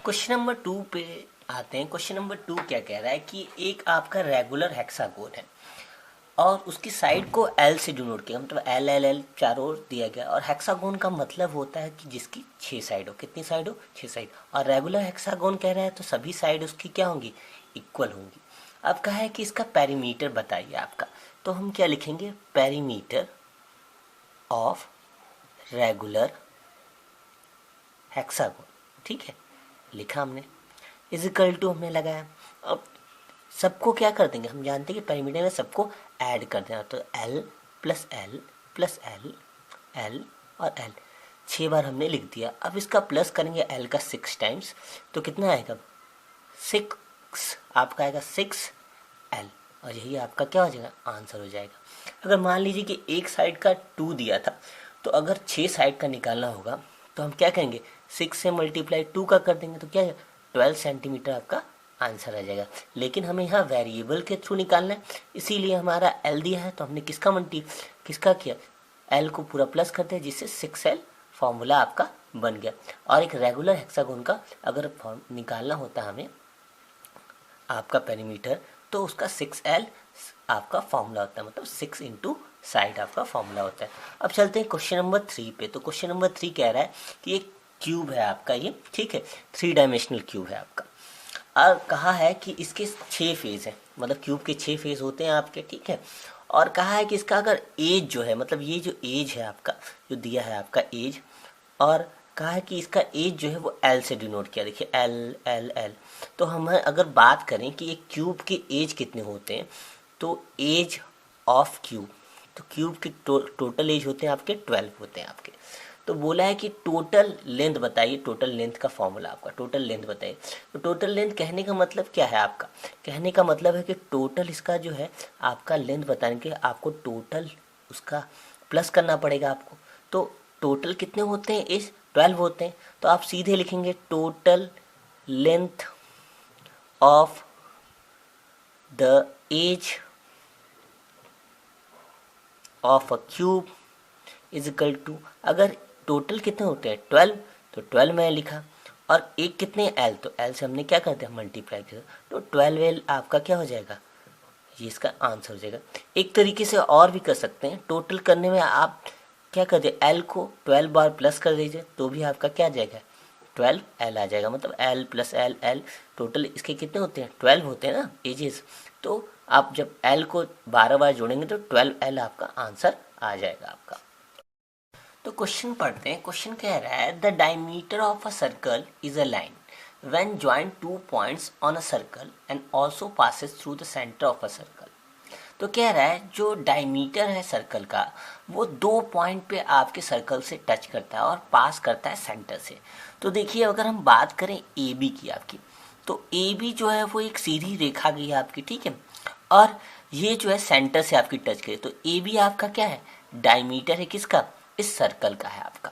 Question number 2 पे आते हैं। क्वेश्चन नंबर 2 क्या कह रहा है कि एक आपका रेगुलर हेक्सागोन है और उसकी साइड को एल से डिनोट किया, मतलब एल एल एल चारों ओर दिया गया। और हेक्सागोन का मतलब होता है कि जिसकी 6 साइड हो। कितनी साइड हो? 6 साइड। और रेगुलर हेक्सागोन कह रहा है तो सभी साइड उसकी क्या होंगी? इक्वल होंगी। अब कहा है कि इसका पेरीमीटर बताइए आपका, तो हम क्या लिखेंगे? Perimeter of regular hexagon. ठीक है, लिखा हमने, इजिकल टू हमने लगाया। अब सबको क्या कर देंगे? हम जानते हैं कि पेरीमीटर में सबको ऐड कर देना, तो L plus L plus L, L और एल 6 बार हमने लिख दिया। अब इसका प्लस करेंगे एल का 6 टाइम्स, तो कितना आएगा? 6 आपका आएगा 6 एल, और यही आपका क्या हो जाएगा? आंसर हो जाएगा। अगर मान लीजिए कि एक साइड का 2 दिया था, तो अगर 6 साइड का निकालना होगा तो हम क्या करेंगे? 6 से मल्टीप्लाई 2 का कर देंगे, तो क्या 12 सेंटीमीटर आपका आंसर आ जाएगा। लेकिन हमें यहाँ वेरिएबल के थ्रू निकालना है, इसीलिए हमारा एल दिया है तो हमने किसका किया? एल को पूरा प्लस कर दिया, जिससे 6L फॉर्मूला आपका बन गया। और एक रेगुलर हेक्सागोन का अगर निकालना होता है हमें आपका पेरीमीटर, तो उसका 6L आपका फॉर्मूला होता है, मतलब 6 इंटू साइड आपका फॉर्मूला होता है। अब चलते हैं क्वेश्चन नंबर 3 पे। तो क्वेश्चन नंबर 3 कह रहा है कि एक क्यूब है आपका, ये ठीक है, 3 डायमेंशनल क्यूब है आपका, और कहा है कि इसके 6 फेज हैं, मतलब क्यूब के 6 फेज होते हैं आपके, ठीक है। और कहा है कि इसका अगर एज जो है, मतलब ये जो एज है आपका, जो दिया है आपका एज, और कहा है कि इसका एज जो है वो एल से डिनोट किया। देखिए एल एल एल। तो हम अगर बात करें कि एक क्यूब के एज कितने होते हैं, तो एज ऑफ क्यूब, तो क्यूब के टोटल एज होते हैं आपके 12 होते हैं आपके। तो बोला है कि टोटल लेंथ बताइए, टोटल लेंथ का फॉर्मूला आपका, टोटल लेंथ बताइए। तो टोटल लेंथ कहने का मतलब क्या है आपका? कहने का मतलब है कि टोटल इसका जो है आपका लेंथ बताने के आपको टोटल उसका प्लस करना पड़ेगा आपको। तो टोटल कितने होते हैं? एज 12 होते हैं, तो आप सीधे लिखेंगे total length of the edge of a cube is equal to, अगर टोटल कितने होते हैं 12, तो 12 मैंने लिखा, और एक कितने एल, तो एल से हमने क्या कर दिया? मल्टीप्लाई किया, तो 12L आपका क्या हो जाएगा? ये इसका आंसर हो जाएगा। एक तरीके से और भी कर सकते हैं, टोटल करने में आप क्या कर दिए? एल को 12 बार प्लस कर दीजिए, तो भी आपका क्या आ जाएगा? 12L आ जाएगा, मतलब L plus L L, total इसके कितने होते हैं? 12 होते हैं ना एजेस। तो आप जब एल को 12 बार जोड़ेंगे तो 12L आपका आंसर आ जाएगा आपका। तो क्वेश्चन पढ़ते हैं। क्वेश्चन कह रहा है the diameter of a circle is a line when joint 2 points on a circle and also passes through the centre of a circle. तो कह रहा है जो डायमीटर है सर्कल का, वो 2 पॉइंट पे आपके सर्कल से टच करता है और पास करता है सेंटर से। तो देखिए अगर हम बात करें ए बी की आपकी, तो ए बी जो है वो एक सीधी रेखा गई है आपकी, ठीक है, और ये जो है सेंटर से आपकी टच करे, तो ए बी आपका क्या है? डायमीटर है किसका? इस सर्कल का है आपका।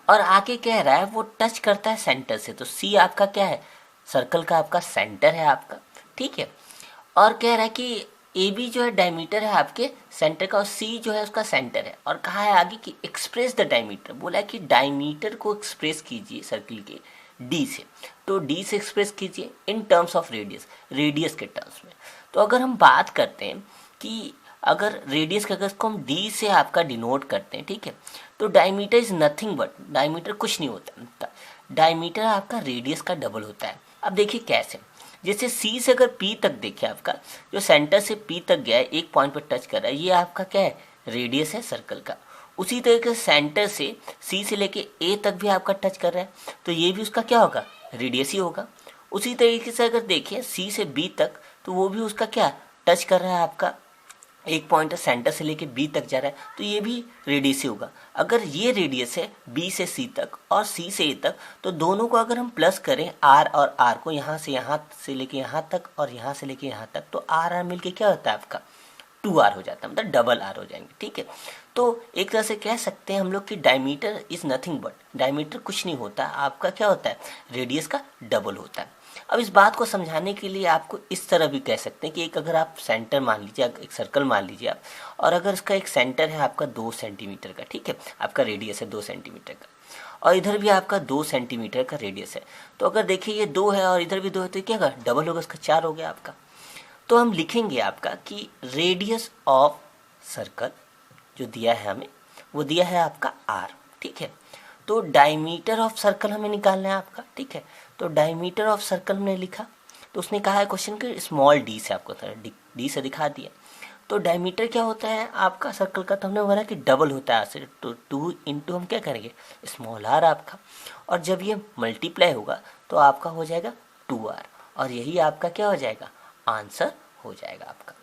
और आगे कह रहा है वो टच करता है सेंटर से, तो सी आपका क्या है? सर्कल का आपका सेंटर है आपका, ठीक है। और कह रहा है कि ए बी जो है डायमीटर है आपके सेंटर का, और सी जो है उसका सेंटर है। और कहा है आगे कि एक्सप्रेस द डायमीटर, बोला है कि डायमीटर को एक्सप्रेस कीजिए सर्कल के डी से। तो डी से एक्सप्रेस कीजिए in terms of radius, radius के टर्म्स में। तो अगर हम बात करते हैं कि अगर रेडियस का, अगर इसको हम डी से आपका डिनोट करते हैं, ठीक है, तो diameter is nothing but, diameter कुछ नहीं होता, डायमीटर आपका रेडियस का डबल होता है। अब देखिए कैसे, जैसे सी से अगर पी तक देखिए आपका, जो सेंटर से पी तक गया है, एक पॉइंट पर टच कर रहा है, ये आपका क्या है? रेडियस है सर्कल का। उसी तरीके से सेंटर से सी से लेके ए तक भी आपका टच कर रहा है, तो ये भी उसका क्या होगा? रेडियस ही होगा। उसी तरीके से अगर देखिए सी से बी तक, तो वो भी उसका क्या टच कर रहा है? आपका एक पॉइंट सेंटर से लेके बी तक जा रहा है, तो ये भी रेडियस ही होगा। अगर ये रेडियस है बी से सी तक और सी से ए तक, तो दोनों को अगर हम प्लस करें आर और आर को, यहाँ से लेके यहाँ तक और यहाँ से लेके यहाँ तक, तो आर आर मिलके क्या होता है आपका? 2R हो जाता है, मतलब डबल आर हो जाएंगे, ठीक है। तो एक तरह से कह सकते हैं हम लोग कि diameter is nothing but, diameter कुछ नहीं होता, आपका क्या होता है? रेडियस का डबल होता है। अब इस बात को समझाने के लिए आपको इस तरह भी कह सकते हैं कि एक अगर आप सेंटर मान लीजिए, एक सर्कल मान लीजिए आप, और अगर इसका एक सेंटर है आपका 2 सेंटीमीटर का, ठीक है, आपका रेडियस है 2 सेंटीमीटर का, और इधर भी आपका 2 सेंटीमीटर का रेडियस है। तो अगर देखिए ये 2 है और इधर भी 2 है तो क्या होगा, डबल होगा, इसका 4 हो गया आपका। तो हम लिखेंगे आपका कि रेडियस ऑफ सर्कल जो दिया है हमें, वो दिया है आपका r, ठीक है। तो डायमीटर ऑफ सर्कल हमें निकालना है आपका, ठीक है। तो डायमीटर ऑफ सर्कल हमने लिखा, तो उसने कहा है क्वेश्चन के स्मॉल डी से, आपको डी से दिखा दिया। तो डायमीटर क्या होता है आपका सर्कल का, तो हमने बोला कि डबल होता है से, तो 2 इंटू हम क्या करेंगे, स्मॉल r आपका, और जब ये मल्टीप्लाई होगा तो आपका हो जाएगा 2r, और यही आपका क्या हो जाएगा, आंसर हो जाएगा आपका।